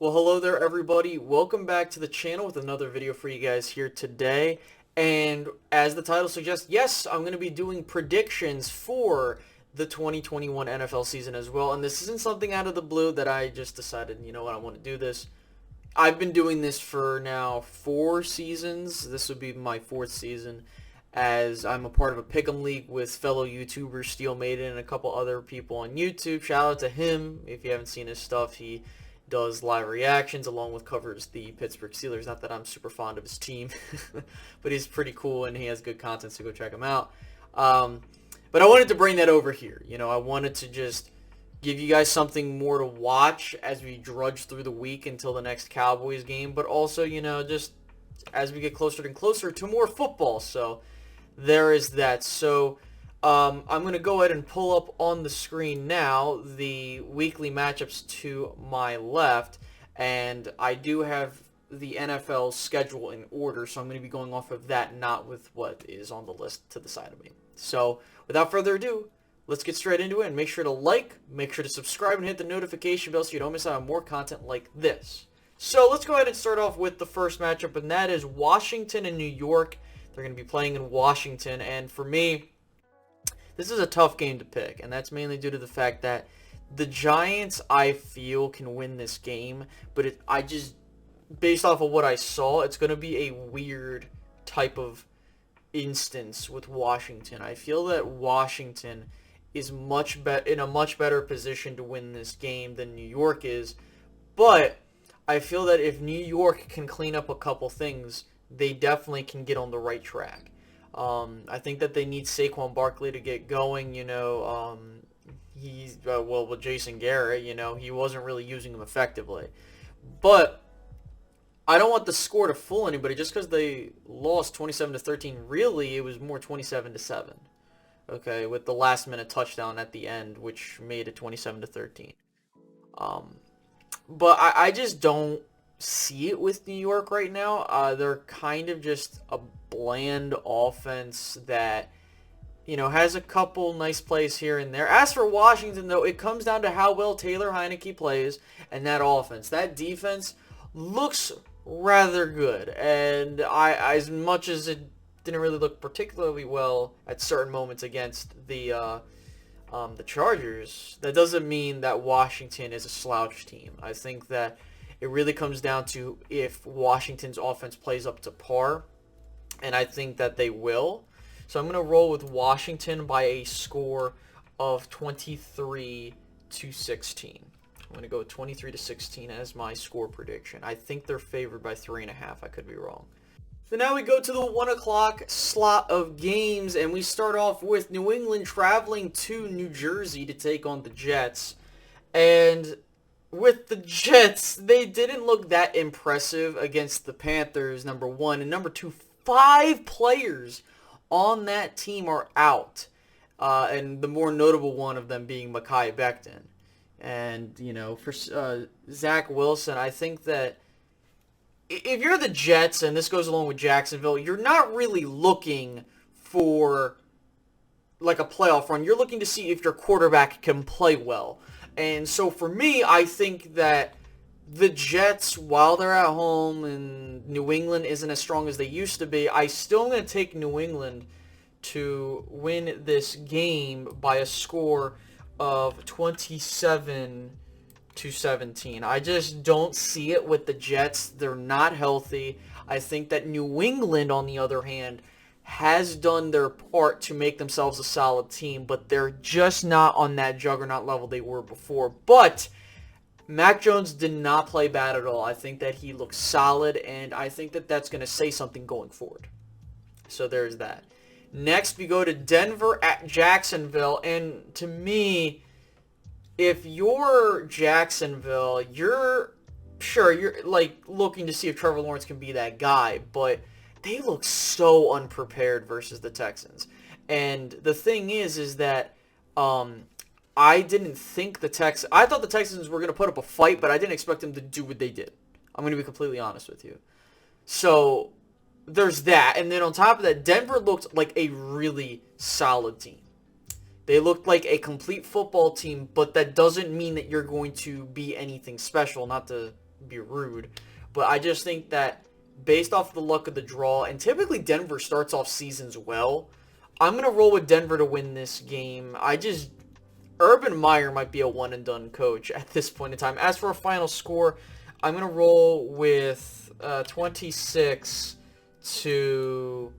Well, hello there, everybody. Welcome back to the channel with another video for you guys here today. And as the title suggests, yes, I'm going to be doing predictions for the 2021 NFL season as well. And this isn't something out of the blue that I just decided, you know what, I want to do this. I've been doing this for now 4 seasons. This would be my 4th season, as I'm a part of a pick'em league with fellow YouTubers Steel Maiden and a couple other people on YouTube. Shout out to him. If you haven't seen his stuff, he does live reactions along with covers the Pittsburgh Steelers. Not that I'm super fond of his team, but he's pretty cool and he has good content, so go check him out. But I wanted to bring that over here. You know, I wanted to just give you guys something more to watch as we drudge through the week until the next Cowboys game, but also, you know, just as we get closer and closer to more football. So there is that. So I'm going to go ahead and pull up on the screen now the weekly matchups to my left, and I do have the NFL schedule in order, so I'm going to be going off of that, not with what is on the list to the side of me. So without further ado, let's get straight into it, and make sure to like, make sure to subscribe, and hit the notification bell so you don't miss out on more content like this. So let's go ahead and start off with the first matchup, and that is Washington and New York. They're going to be playing in Washington, and for me, this is a tough game to pick, and that's mainly due to the fact that the Giants, I feel, can win this game, but I just, based off of what I saw, it's going to be a weird type of instance with Washington. I feel that Washington is in a much better position to win this game than New York is, but I feel that if New York can clean up a couple things, they definitely can get on the right track. I think that they need Saquon Barkley to get going. You know, he's well, with Jason Garrett, you know, he wasn't really using him effectively. But I don't want the score to fool anybody. Just because they lost 27-13, really, it was more 27-7. Okay, with the last-minute touchdown at the end, which made it 27-13. But I just don't see it with New York right now. They're kind of just a bland offense that, you know, has a couple nice plays here and there. As for Washington, though, it comes down to how well Taylor Heineke plays and that offense. That defense looks rather good, and as much as it didn't really look particularly well at certain moments against the Chargers, that doesn't mean that Washington is a slouch team. I think that it really comes down to if Washington's offense plays up to par, and I think that they will. So I'm going to roll with Washington by a score of 23-16. I'm going to go 23-16 as my score prediction. I think they're favored by 3.5. I could be wrong. So now we go to the 1 o'clock slot of games, and we start off with New England traveling to New Jersey to take on the Jets. And with the Jets, they didn't look that impressive against the Panthers, number one. And number two, 5 players on that team are out. And the more notable one of them being Mekhi Becton. And, you know, for Zach Wilson, I think that if you're the Jets, and this goes along with Jacksonville, you're not really looking for like a playoff run. You're looking to see if your quarterback can play well. And so for me, I think that the Jets, while they're at home and New England isn't as strong as they used to be, I still am going to take New England to win this game by a score of 27-17. I just don't see it with the Jets. They're not healthy. I think that New England, on the other hand, has done their part to make themselves a solid team, but they're just not on that juggernaut level they were before. But Mac Jones did not play bad at all. I think that he looks solid, and I think that that's going to say something going forward. So there's that. Next, we go to Denver at Jacksonville, and to me, if you're Jacksonville, you're like looking to see if Trevor Lawrence can be that guy, but they look so unprepared versus the Texans. And the thing is that I didn't think I thought the Texans were going to put up a fight, but I didn't expect them to do what they did. I'm going to be completely honest with you. So there's that. And then on top of that, Denver looked like a really solid team. They looked like a complete football team, but that doesn't mean that you're going to be anything special, not to be rude. But I just think that based off the luck of the draw, and typically Denver starts off seasons well, I'm going to roll with Denver to win this game. Urban Meyer might be a one-and-done coach at this point in time. As for a final score, I'm going to roll with 26 to,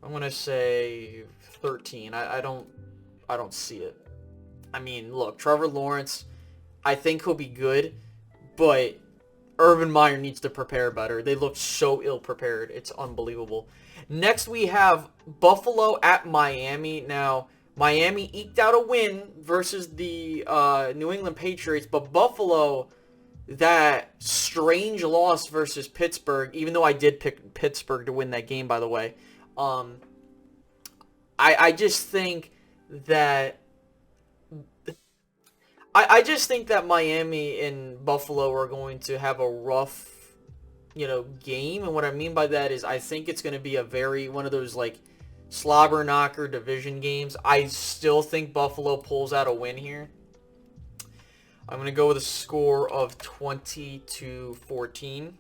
I'm going to say 13. I don't see it. I mean, look, Trevor Lawrence, I think he'll be good, but Urban Meyer needs to prepare better. They look so ill-prepared. It's unbelievable. Next, we have Buffalo at Miami. Now, Miami eked out a win versus the New England Patriots, but Buffalo, that strange loss versus Pittsburgh, even though I did pick Pittsburgh to win that game, by the way, I just think that Miami and Buffalo are going to have a rough, game. And what I mean by that is I think it's going to be one of those, like, slobber knocker division games. I still think Buffalo pulls out a win here. I'm going to go with a score of 20-14.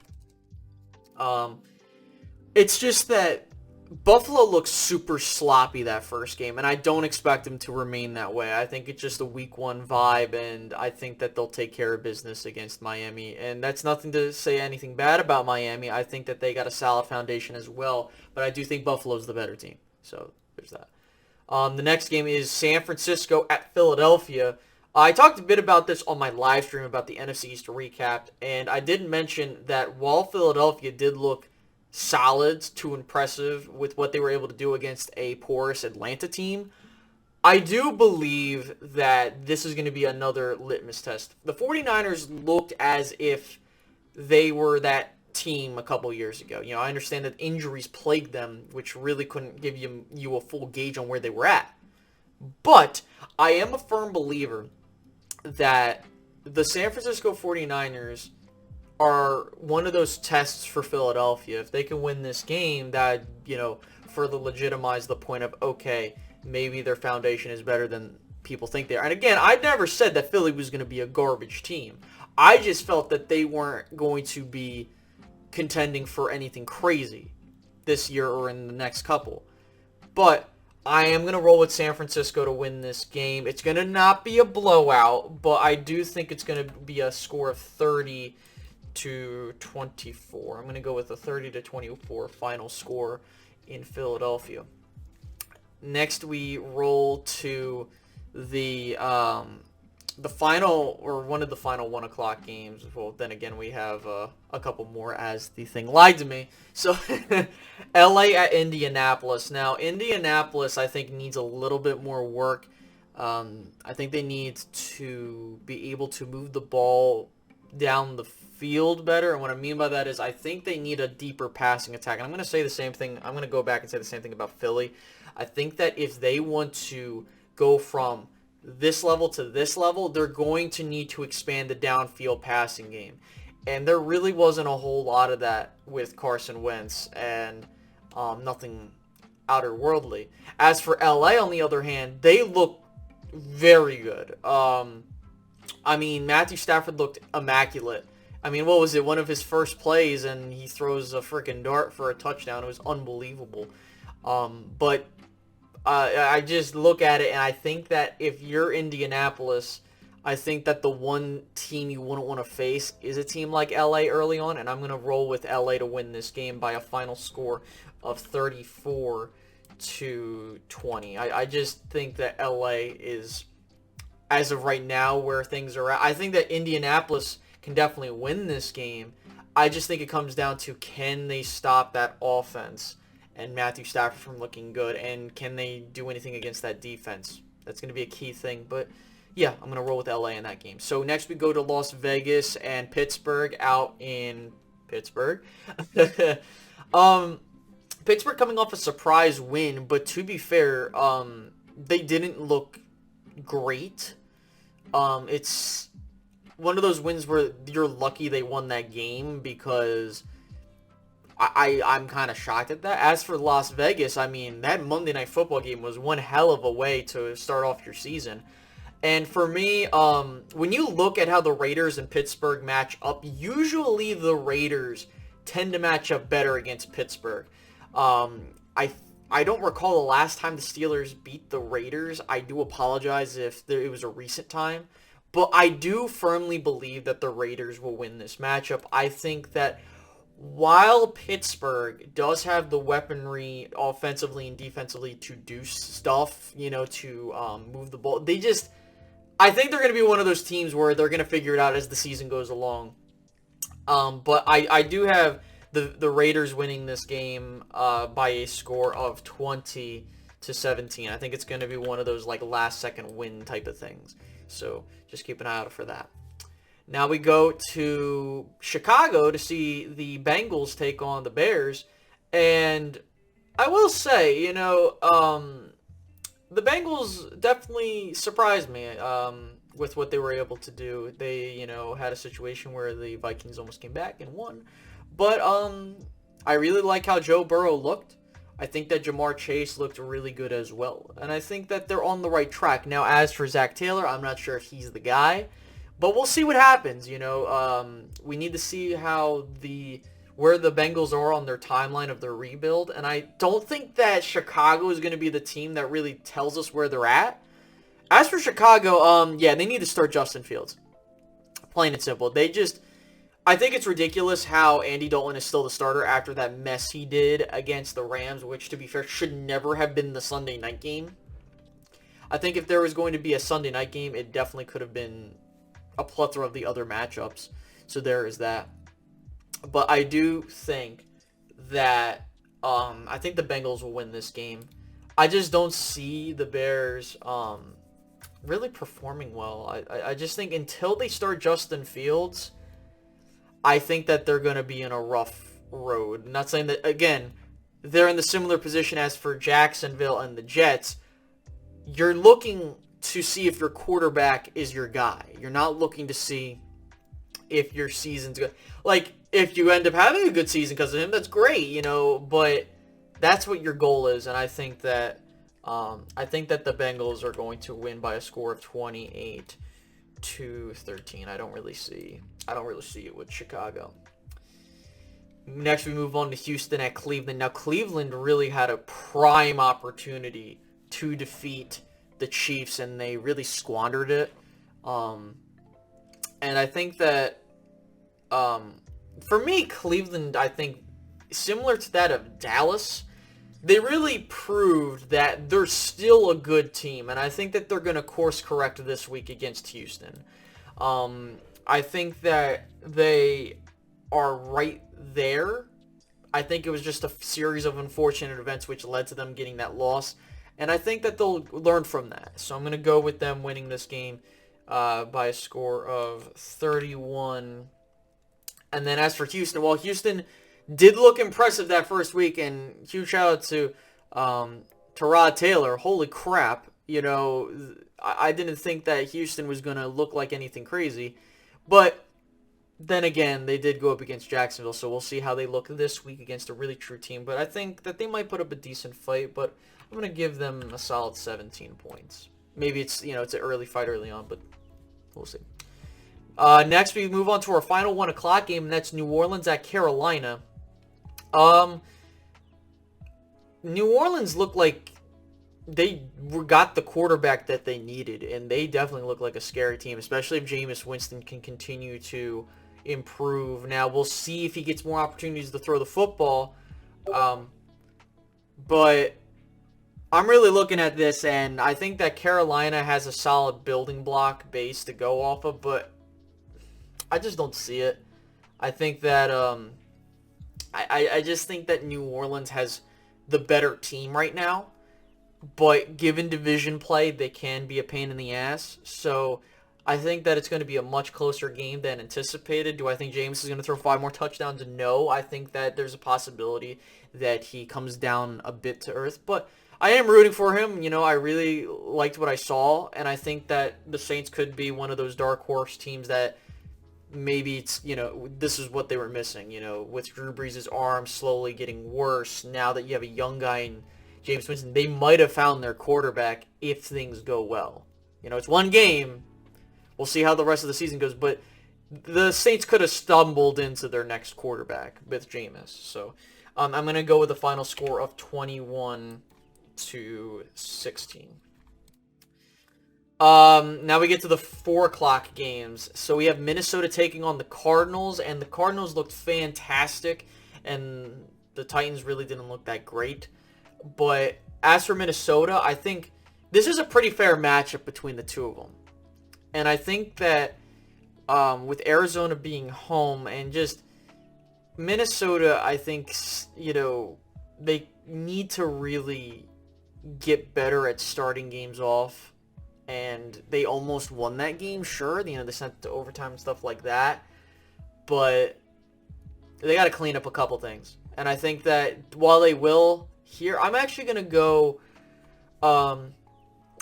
It's just that Buffalo looks super sloppy that first game, and I don't expect them to remain that way. I think it's just a week one vibe, and I think that they'll take care of business against Miami. And that's nothing to say anything bad about Miami. I think that they got a solid foundation as well, but I do think Buffalo's the better team. So there's that. The next game is San Francisco at Philadelphia. I talked a bit about this on my live stream about the NFC East recap, and I did mention that while Philadelphia did look solid to impressive with what they were able to do against a porous Atlanta team, I do believe that this is going to be another litmus test. The 49ers looked as if they were that team a couple years ago. I understand that injuries plagued them, which really couldn't give you a full gauge on where they were at. But I am a firm believer that the San Francisco 49ers are one of those tests for Philadelphia. If they can win this game, that, further legitimize the point of, okay, maybe their foundation is better than people think they are. And again, I never said that Philly was going to be a garbage team. I just felt that they weren't going to be contending for anything crazy this year or in the next couple. But I am going to roll with San Francisco to win this game. It's going to not be a blowout, but I do think it's going to be a score of 30-24. I'm going to go with a 30-24 final score in Philadelphia. Next, we roll to the final, or one of the final 1 o'clock games. Well, then again, we have a couple more as the thing lied to me. So, LA at Indianapolis. Now, Indianapolis, I think, needs a little bit more work. I think they need to be able to move the ball down the field better. And what I mean by that is I think they need a deeper passing attack. And I'm going to say the same thing. I'm going to go back and say the same thing about Philly. I think that if they want to go from this level to this level, they're going to need to expand the downfield passing game. And there really wasn't a whole lot of that with Carson Wentz, and nothing outer worldly. As for LA, on the other hand, they look very good. Matthew Stafford looked immaculate. What was it? One of his first plays, and he throws a freaking dart for a touchdown. It was unbelievable. But I just look at it, and I think that if you're Indianapolis, I think that the one team you wouldn't want to face is a team like LA early on, and I'm going to roll with LA to win this game by a final score of 34-20. I just think that LA is, as of right now, where things are at. I think that Indianapolis can definitely win this game. I just think it comes down to, can they stop that offense and Matthew Stafford from looking good, and can they do anything against that defense? That's going to be a key thing. But yeah, I'm going to roll with LA in that game. So next we go to Las Vegas and Pittsburgh out in Pittsburgh. Pittsburgh coming off a surprise win, but to be fair, they didn't look great. It's one of those wins where you're lucky they won that game, because I'm kind of shocked at that. As for Las Vegas, that Monday Night Football game was one hell of a way to start off your season. And for me, when you look at how the Raiders and Pittsburgh match up, usually the Raiders tend to match up better against Pittsburgh. I don't recall the last time the Steelers beat the Raiders. I do apologize if it was a recent time. But I do firmly believe that the Raiders will win this matchup. I think that while Pittsburgh does have the weaponry offensively and defensively to do stuff, to move the ball, I think they're going to be one of those teams where they're going to figure it out as the season goes along. But I do have the Raiders winning this game by a score of 20-17. I think it's going to be one of those like last second win type of things. So just keep an eye out for that. Now we go to Chicago to see the Bengals take on the Bears. And I will say, the Bengals definitely surprised me with what they were able to do. They, had a situation where the Vikings almost came back and won. But I really like how Joe Burrow looked. I think that Jamar Chase looked really good as well. And I think that they're on the right track. Now, as for Zach Taylor, I'm not sure if he's the guy. But we'll see what happens, We need to see where the Bengals are on their timeline of their rebuild. And I don't think that Chicago is going to be the team that really tells us where they're at. As for Chicago, they need to start Justin Fields. Plain and simple. I think it's ridiculous how Andy Dalton is still the starter after that mess he did against the Rams, which, to be fair, should never have been the Sunday night game. I think if there was going to be a Sunday night game, it definitely could have been a plethora of the other matchups. So there is that. But I do think that I think the Bengals will win this game. I just don't see the Bears really performing well. I just think until they start Justin Fields, I think that they're going to be in a rough road. I'm not saying that, again, they're in the similar position as for Jacksonville and the Jets. You're looking to see if your quarterback is your guy. You're not looking to see if your season's good. Like, if you end up having a good season because of him, that's great, but that's what your goal is. And I think that the Bengals are going to win by a score of 28-13. I don't really see it with Chicago. Next, we move on to Houston at Cleveland. Now, Cleveland really had a prime opportunity to defeat the Chiefs, and they really squandered it. And I think that, for me, Cleveland, I think, similar to that of Dallas, they really proved that they're still a good team, and I think that they're going to course correct this week against Houston. I think that they are right there. I think it was just a series of unfortunate events which led to them getting that loss, and I think that they'll learn from that. So I'm going to go with them winning this game by a score of 31. And then as for Houston, well, Houston did look impressive that first week, and huge shout out to Tyrod Taylor. Holy crap. I didn't think that Houston was going to look like anything crazy. But then again, they did go up against Jacksonville, so we'll see how they look this week against a really true team. But I think that they might put up a decent fight, but I'm going to give them a solid 17 points. Maybe it's an early fight early on, but we'll see. Next, we move on to our final 1 o'clock game, and that's New Orleans at Carolina. New Orleans looked like they got the quarterback that they needed, and they definitely look like a scary team, especially if Jameis Winston can continue to improve. Now, we'll see if he gets more opportunities to throw the football, but I'm really looking at this, and I think that Carolina has a solid building block base to go off of, but I just don't see it. I think that I just think that New Orleans has the better team right now, but given division play, they can be a pain in the ass. So I think that it's going to be a much closer game than anticipated. Do I think James is going to throw 5 more touchdowns? No. I think that there's a possibility that he comes down a bit to earth, but I am rooting for him. I really liked what I saw, and I think that the Saints could be one of those dark horse teams that maybe it's, this is what they were missing, with Drew Brees' arm slowly getting worse. Now that you have a young guy in James Winston, they might have found their quarterback if things go well. It's one game. We'll see how the rest of the season goes. But the Saints could have stumbled into their next quarterback with Jameis. So I'm going to go with a final score of 21-16. Now we get to the 4 o'clock games. So we have Minnesota taking on the Cardinals, and the Cardinals looked fantastic, and the Titans really didn't look that great. But as for Minnesota, I think this is a pretty fair matchup between the two of them. And I think that with Arizona being home and just Minnesota, I think, they need to really get better at starting games off. And they almost won that game, sure. They sent it to overtime and stuff like that. But they got to clean up a couple things. And I think that while they will here, I'm actually going to go...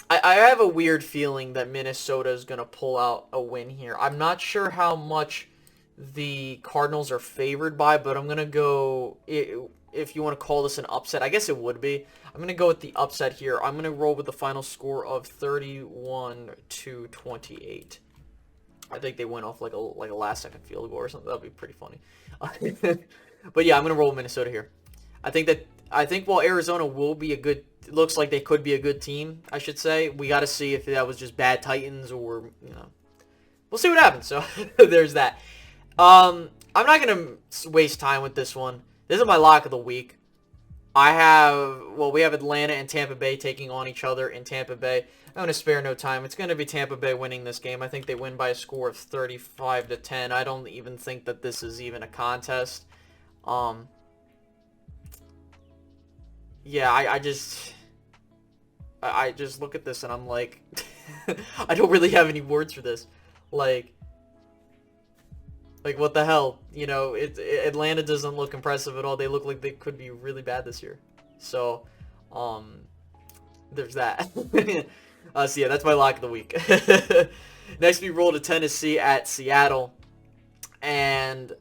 I have a weird feeling that Minnesota is going to pull out a win here. I'm not sure how much the Cardinals are favored by, but I'm going to go... If you want to call this an upset, I guess it would be. I'm going to go with the upset here. I'm going to roll with the final score of 31-28. I think they went off like a last-second field goal or something. That would be pretty funny. But yeah, I'm going to roll with Minnesota here. I think while Arizona will be it looks like they could be a good team, I should say. We got to see if that was just bad Titans or, we'll see what happens. So there's that. I'm not going to waste time with this one. This is my lock of the week. We have Atlanta and Tampa Bay taking on each other in Tampa Bay. I'm going to spare no time. It's going to be Tampa Bay winning this game. I think they win by a score of 35-10. I don't even think that this is even a contest. Yeah, I just look at this and I'm like, I don't really have any words for this. Like what the hell? Atlanta doesn't look impressive at all. They look like they could be really bad this year. So, there's that. So yeah, that's my lock of the week. Next, we roll to Tennessee at Seattle, and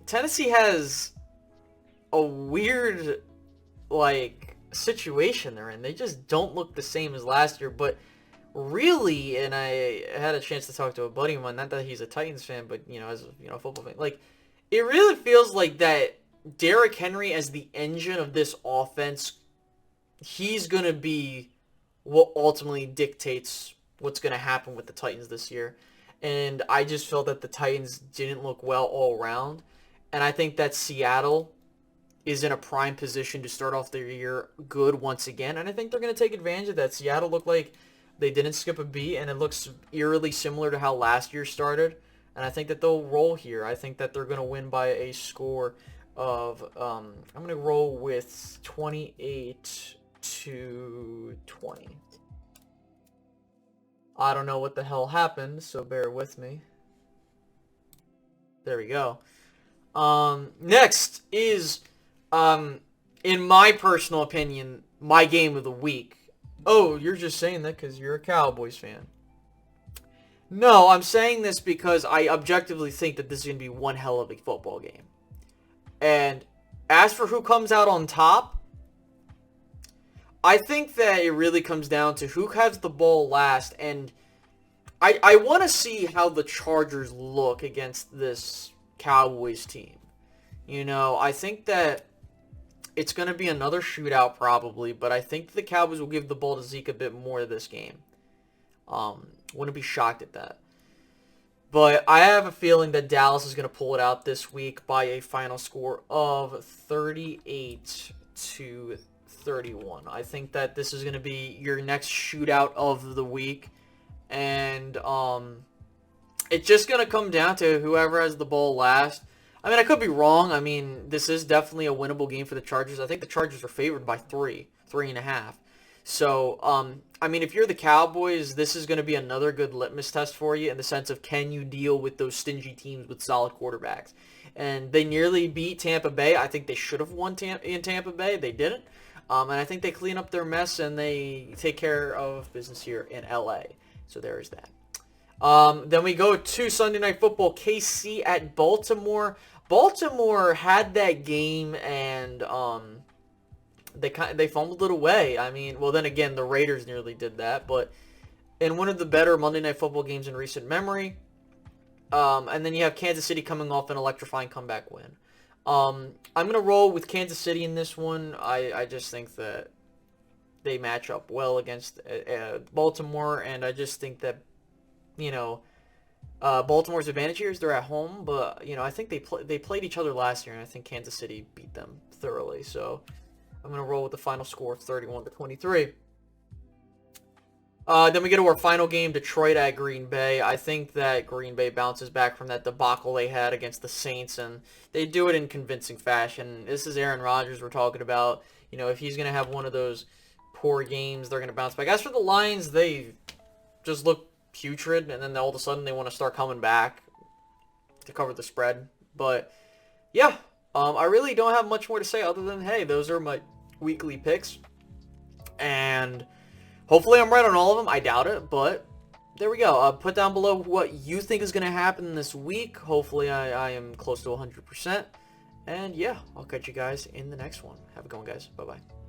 Tennessee has a weird situation they're in. They just don't look the same as last year, but really, and I had a chance to talk to a buddy of mine, not that he's a Titans fan, but as a football fan, it really feels like that Derrick Henry as the engine of this offense, he's gonna be what ultimately dictates what's gonna happen with the Titans this year. And I just felt that the Titans didn't look well all around, and I think that Seattle is in a prime position to start off their year good once again, and I think they're gonna take advantage of that. Seattle looked like they didn't skip a beat, and it looks eerily similar to how last year started. And I think that they'll roll here. I think that they're going to win by a score of, I'm going to roll with 28-20. I don't know what the hell happened, so bear with me. There we go. Next is, in my personal opinion, my game of the week. Oh, you're just saying that because you're a Cowboys fan. No, I'm saying this because I objectively think that this is going to be one hell of a football game. And as for who comes out on top, I think that it really comes down to who has the ball last. And I want to see how the Chargers look against this Cowboys team. I think that it's going to be another shootout probably, but I think the Cowboys will give the ball to Zeke a bit more this game. Wouldn't be shocked at that. But I have a feeling that Dallas is going to pull it out this week by a final score of 38-31. I think that this is going to be your next shootout of the week. And it's just going to come down to whoever has the ball last. I mean, I could be wrong. I mean, this is definitely a winnable game for the Chargers. I think the Chargers are favored by 3.5. So, I mean, if you're the Cowboys, this is going to be another good litmus test for you in the sense of can you deal with those stingy teams with solid quarterbacks. And they nearly beat Tampa Bay. I think they should have won in Tampa Bay. They didn't. And I think they clean up their mess and they take care of business here in LA. So there is that. Then we go to Sunday Night Football, KC at Baltimore. Baltimore had that game and they fumbled it away. I mean, well, then again, the Raiders nearly did that, but in one of the better Monday Night Football games in recent memory. And then you have Kansas City coming off an electrifying comeback win. I'm going to roll with Kansas City in this one. I just think that they match up well against Baltimore, and I just think that, Baltimore's advantage here is they're at home, but, I think they played each other last year, and I think Kansas City beat them thoroughly. So I'm going to roll with the final score of 31-23. Then we get to our final game, Detroit at Green Bay. I think that Green Bay bounces back from that debacle they had against the Saints, and they do it in convincing fashion. This is Aaron Rodgers we're talking about. If he's going to have one of those poor games, they're going to bounce back. As for the Lions, they just look putrid, and then all of a sudden they want to start coming back to cover the spread. But, yeah, I really don't have much more to say other than, hey, those are my weekly picks. And hopefully I'm right on all of them. I doubt it, but there we go. Put down below what you think is going to happen this week. Hopefully I am close to 100%. And yeah, I'll catch you guys in the next one. Have a good one, guys. Bye-bye.